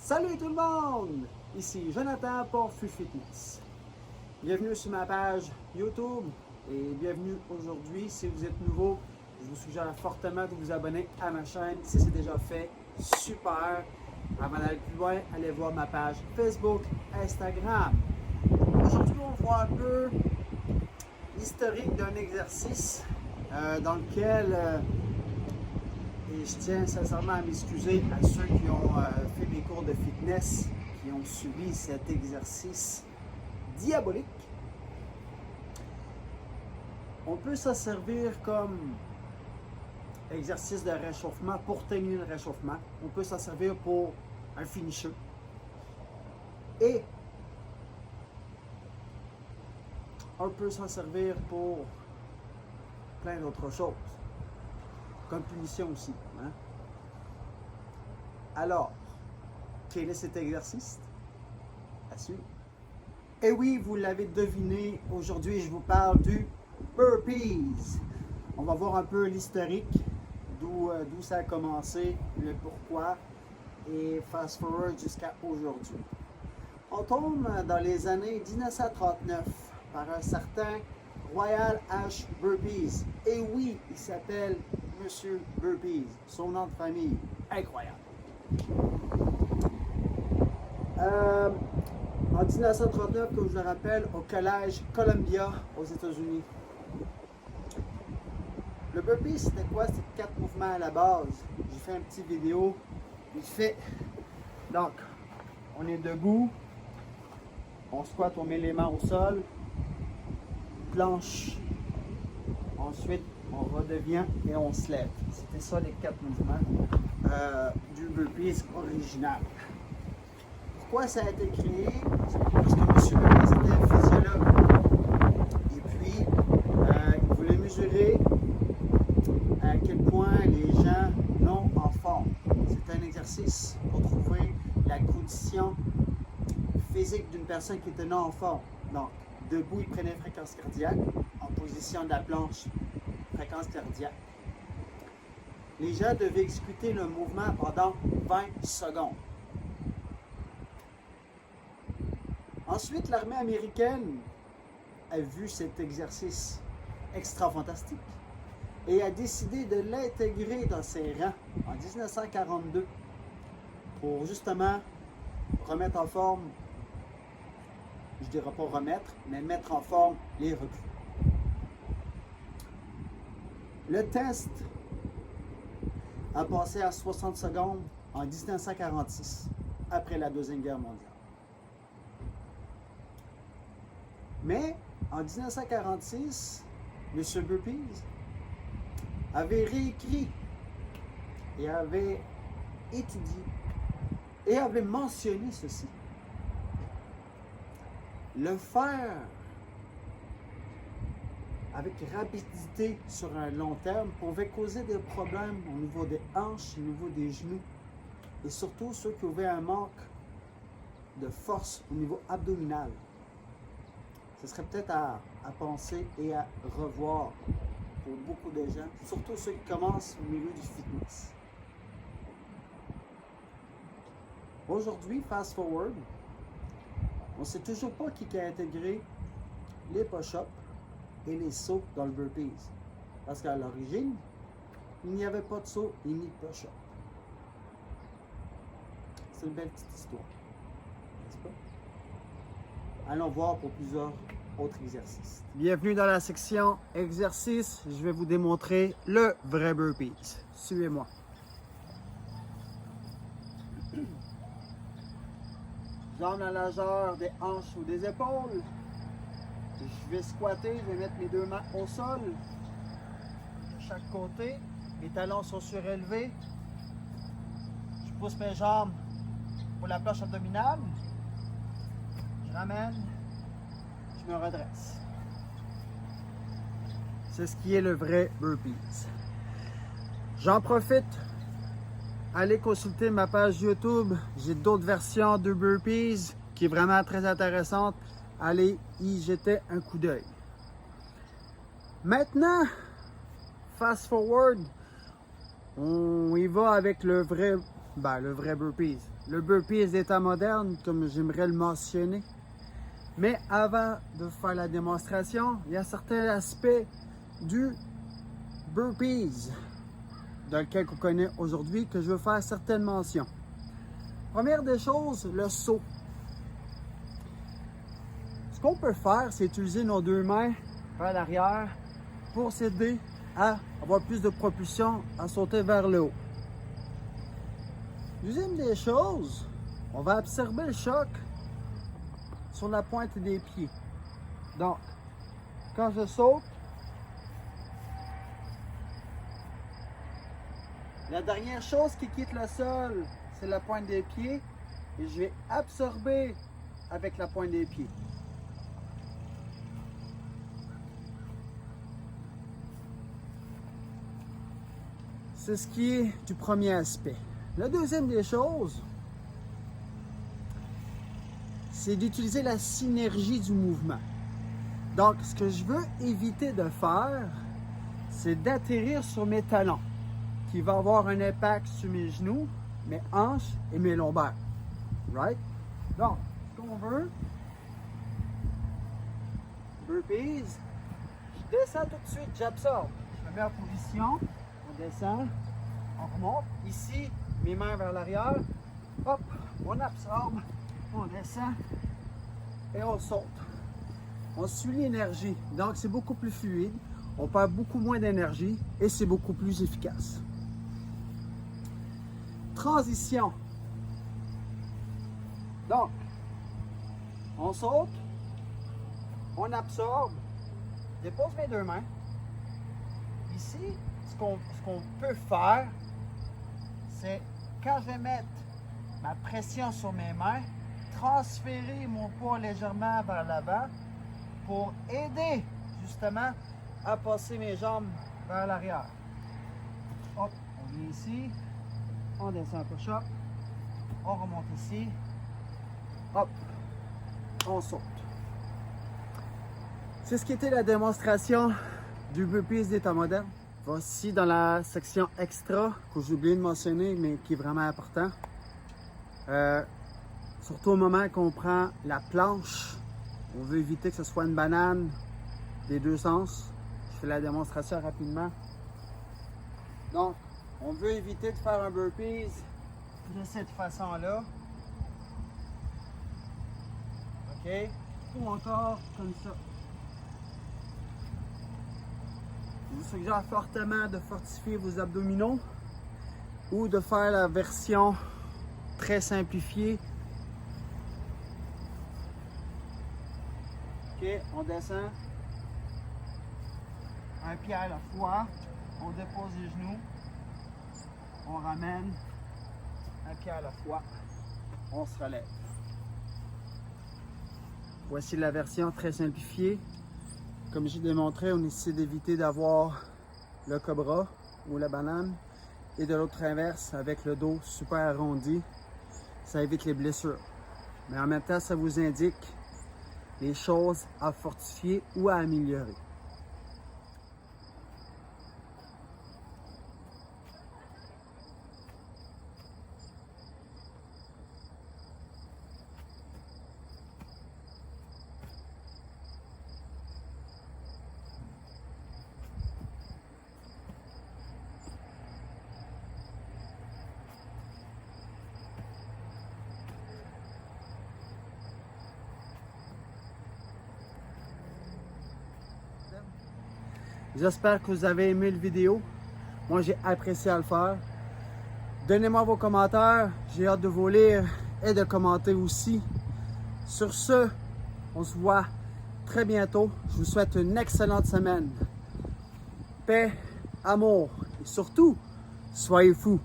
Salut tout le monde! Ici Jonathan pour Fut Fitness. Bienvenue sur ma page YouTube et bienvenue aujourd'hui. Si vous êtes nouveau, je vous suggère fortement de vous abonner à ma chaîne. Si c'est déjà fait, super! Avant d'aller plus loin, allez voir ma page Facebook, Instagram. Aujourd'hui, on va voir un peu l'historique d'un exercice dans lequel, et je tiens sincèrement à m'excuser à ceux qui ont fait des cours de fitness, qui ont subi cet exercice diabolique. On peut s'en servir comme exercice de réchauffement pour tenir le réchauffement. On peut s'en servir pour un finisher. Et on peut s'en servir pour plein d'autres choses. Comme punition aussi. Hein? Alors, quel est cet exercice? À suivre. Et oui, vous l'avez deviné, aujourd'hui je vous parle du burpees. On va voir un peu l'historique, d'où ça a commencé, le pourquoi, et fast forward jusqu'à aujourd'hui. On tombe dans les années 1939 par un certain Royal H. Burpees. Et oui, il s'appelle Monsieur Burpees. Son nom de famille, incroyable. En 1939, comme je le rappelle, au collège Columbia aux États-Unis. Le burpees, c'était quoi? C'était 4 mouvements à la base. J'ai fait une petite vidéo. Il fait. Donc, on est debout. On squatte, on met les mains au sol. Planche. Ensuite, on redevient et on se lève. C'était ça les 4 mouvements du burpees original. Pourquoi ça a été créé? Parce que M. Burpees était un physiologue. Et puis, il voulait mesurer à quel point les gens non en forme. C'est un exercice pour trouver la condition physique d'une personne qui était non en forme. Donc, debout, il prenait fréquence cardiaque. En position de la planche, fréquence cardiaque. Les gens devaient exécuter le mouvement pendant 20 secondes. Ensuite, l'armée américaine a vu cet exercice extra fantastique et a décidé de l'intégrer dans ses rangs en 1942 pour justement remettre en forme, je ne dirais pas remettre, mais mettre en forme les recrues. Le test a passé à 60 secondes en 1946, après la Deuxième Guerre mondiale. Mais en 1946, M. Burpees avait réécrit et avait étudié et avait mentionné ceci. Le faire avec rapidité sur un long terme pouvait causer des problèmes au niveau des hanches, au niveau des genoux et surtout ceux qui avaient un manque de force au niveau abdominal. Ce serait peut-être à penser et à revoir pour beaucoup de gens, surtout ceux qui commencent au milieu du fitness. Aujourd'hui, fast forward, on ne sait toujours pas qui a intégré les push-ups et les sauts dans le burpees. Parce qu'à l'origine, il n'y avait pas de saut et ni de push-up. C'est une belle petite histoire, n'est-ce pas? Allons voir pour plusieurs autres exercices. Bienvenue dans la section exercices. Je vais vous démontrer le vrai burpees. Suivez-moi. Jambes à la largeur des hanches ou des épaules. Je vais squatter, je vais mettre mes 2 mains au sol. De chaque côté, mes talons sont surélevés. Je pousse mes jambes pour la planche abdominale. Je ramène, je me redresse. C'est ce qui est le vrai burpees. J'en profite. Allez consulter ma page YouTube. J'ai d'autres versions de burpees qui est vraiment très intéressante. Allez y jeter un coup d'œil. Maintenant, fast forward, on y va avec le vrai burpees. le burpee d'état moderne, comme j'aimerais le mentionner. Mais avant de faire la démonstration, il y a certains aspects du burpees dans lequel on connaît aujourd'hui que je veux faire certaines mentions. Première des choses, le saut. Ce qu'on peut faire, c'est utiliser nos deux mains vers l'arrière pour s'aider à avoir plus de propulsion, à sauter vers le haut. Deuxième des choses, on va absorber le choc sur la pointe des pieds. Donc, quand je saute, la dernière chose qui quitte le sol, c'est la pointe des pieds et je vais absorber avec la pointe des pieds. C'est ce qui est du premier aspect. Le deuxième des choses, c'est d'utiliser la synergie du mouvement. Donc, ce que je veux éviter de faire, c'est d'atterrir sur mes talons, qui va avoir un impact sur mes genoux, mes hanches et mes lombaires. Right? Donc, ce qu'on veut, burpees, je descends tout de suite, j'absorbe. Je me mets en position, on descend, on remonte. Ici, mes mains vers l'arrière, hop, on absorbe, on descend et on saute. On suit l'énergie, donc c'est beaucoup plus fluide, on perd beaucoup moins d'énergie et c'est beaucoup plus efficace. Transition. Donc, on saute, on absorbe, dépose mes deux mains. Ici, ce qu'on peut faire, c'est quand je vais mettre ma pression sur mes mains, transférer mon poids légèrement vers l'avant pour aider justement à passer mes jambes vers l'arrière. Hop, on vient ici, on descend un push-up, on remonte ici, hop, on saute. C'est ce qui était la démonstration du burpees d'état moderne. Voici dans la section extra que j'ai oublié de mentionner, mais qui est vraiment important. Surtout au moment qu'on prend la planche, on veut éviter que ce soit une banane des deux sens. Je fais la démonstration rapidement. Donc, on veut éviter de faire un burpees de cette façon-là. OK? Ou encore comme ça. Je vous suggère fortement de fortifier vos abdominaux ou de faire la version très simplifiée. OK, on descend. Un pied à la fois. On dépose les genoux. On ramène. Un pied à la fois. On se relève. Voici la version très simplifiée. Comme j'ai démontré, on essaie d'éviter d'avoir le cobra ou la banane et de l'autre inverse avec le dos super arrondi. Ça évite les blessures. Mais en même temps, ça vous indique les choses à fortifier ou à améliorer. J'espère que vous avez aimé la vidéo. Moi, j'ai apprécié à le faire. Donnez-moi vos commentaires. J'ai hâte de vous lire et de commenter aussi. Sur ce, on se voit très bientôt. Je vous souhaite une excellente semaine. Paix, amour et surtout, soyez fous.